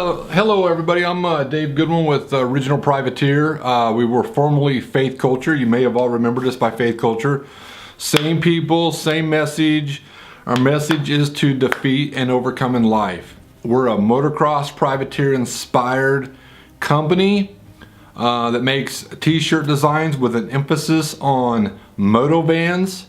Hello everybody, I'm Dave Goodwin with Original Privateer. We were formerly Faith Culture. You may have all remembered us by Faith Culture. Same people, same message. Our message is to defeat and overcome in life. We're a motocross privateer inspired company that makes t-shirt designs with an emphasis on moto vans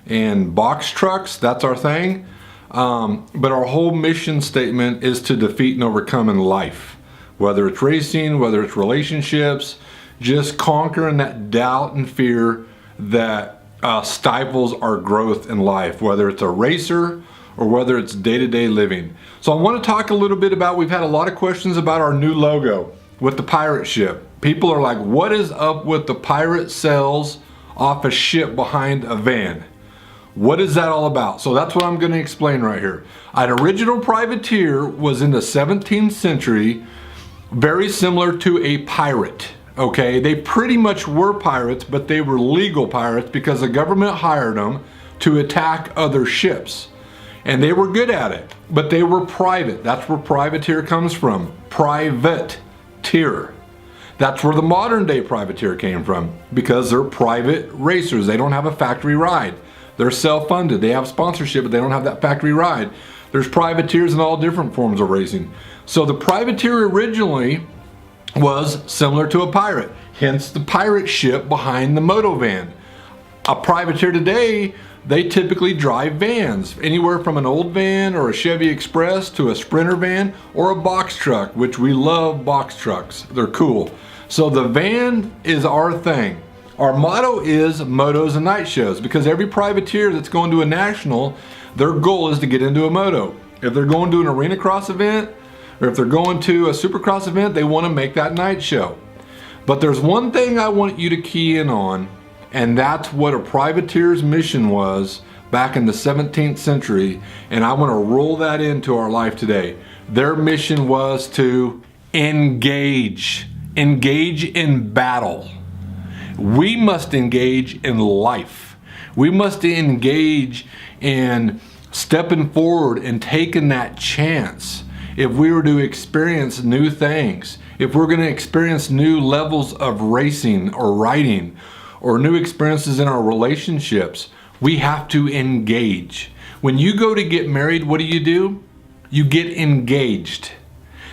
and box trucks. That's our thing. But our whole mission statement is to defeat and overcome in life. Whether it's racing, whether it's relationships, just conquering that doubt and fear that stifles our growth in life, whether it's a racer or whether it's day-to-day living. So I want to talk a little bit about, we've had a lot of questions about our new logo with the pirate ship. People are like, what is up with the pirate sails off a ship behind a van? What is that all about? So that's what I'm going to explain right here. An original privateer was in the 17th century, very similar to a pirate. Okay, they pretty much were pirates, but they were legal pirates because the government hired them to attack other ships. And they were good at it, but they were private. That's where privateer comes from. Private tier. That's where the modern day privateer came from, because they're private racers. They don't have a factory ride. They're self-funded. They have sponsorship, but they don't have that factory ride. There's privateers in all different forms of racing. So the privateer originally was similar to a pirate, hence the pirate ship behind the moto van. A privateer today, they typically drive vans, anywhere from an old van or a Chevy Express to a Sprinter van or a box truck, which we love box trucks. They're cool. So the van is our thing. Our motto is motos and night shows, because every privateer that's going to a national, their goal is to get into a moto. If they're going to an arena cross event, or if they're going to a supercross event, they want to make that night show. But there's one thing I want you to key in on, and that's what a privateer's mission was back in the 17th century, and I want to roll that into our life today. Their mission was to engage in battle. We must engage in life. We must engage in stepping forward and taking that chance. If we were to experience new things, if we're going to experience new levels of racing or riding, or new experiences in our relationships, we have to engage. When you go to get married, what do? You get engaged.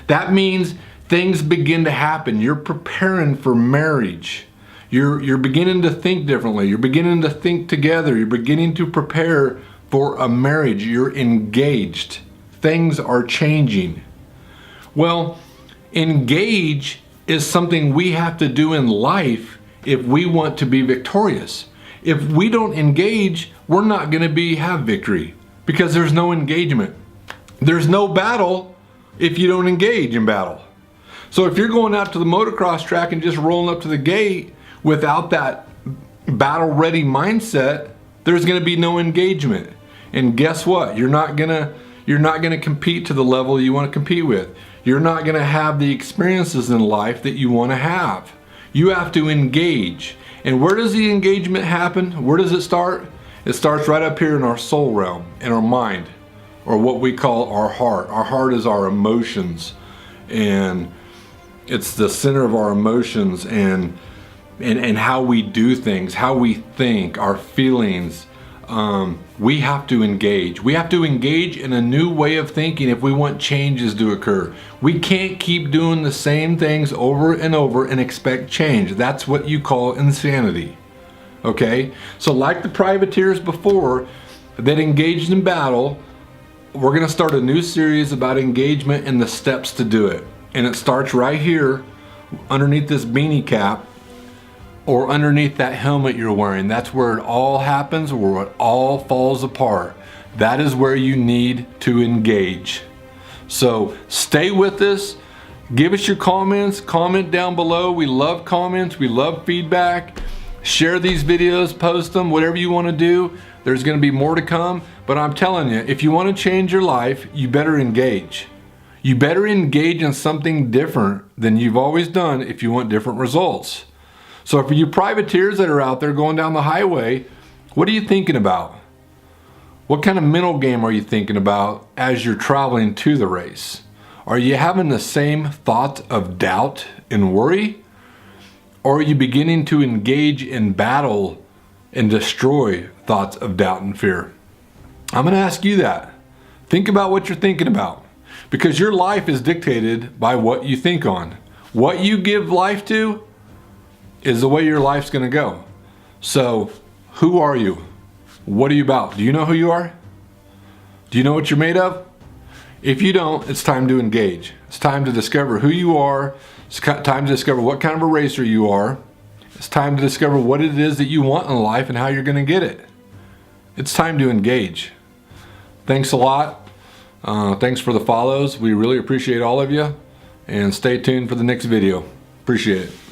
That means things begin to happen. You're preparing for marriage. You're beginning to think differently. You're beginning to think together. You're beginning to prepare for a marriage. You're engaged. Things are changing. Well, engage is something we have to do in life if we want to be victorious. If we don't engage, we're not going to have victory, because there's no engagement. There's no battle if you don't engage in battle. So if you're going out to the motocross track and just rolling up to the gate without that battle ready mindset, there's going to be no engagement. And guess what? You're not going to compete to the level you want to compete with. You're not going to have the experiences in life that you want to have. You have to engage. And where does the engagement happen? Where does it start? It starts right up here in our soul realm, in our mind, or what we call our heart. Our heart is our emotions, and it's the center of our emotions and how we do things, how we think, our feelings. We have to engage. We have to engage in a new way of thinking if we want changes to occur. We can't keep doing the same things over and over and expect change. That's what you call insanity. Okay? So like the privateers before that engaged in battle, we're going to start a new series about engagement and the steps to do it. And it starts right here underneath this beanie cap, or underneath that helmet you're wearing. That's where it all happens, where it all falls apart. That is where you need to engage. So stay with us. Give us your comments. Comment down below. We love comments. We love feedback. Share these videos, post them, whatever you want to do. There's going to be more to come. But I'm telling you, if you want to change your life, you better engage. You better engage in something different than you've always done if you want different results. So for you privateers that are out there going down the highway, what are you thinking about? What kind of mental game are you thinking about as you're traveling to the race? Are you having the same thoughts of doubt and worry? Or are you beginning to engage in battle and destroy thoughts of doubt and fear? I'm going to ask you that. Think about what you're thinking about, because your life is dictated by what you think on. What you give life to is the way your life's going to go. So, who are you? What are you about? Do you know who you are? Do you know what you're made of? If you don't, it's time to engage. It's time to discover who you are. It's time to discover what kind of a racer you are. It's time to discover what it is that you want in life and how you're going to get it. It's time to engage. Thanks a lot. Thanks for the follows. We really appreciate all of you. And stay tuned for the next video. Appreciate it.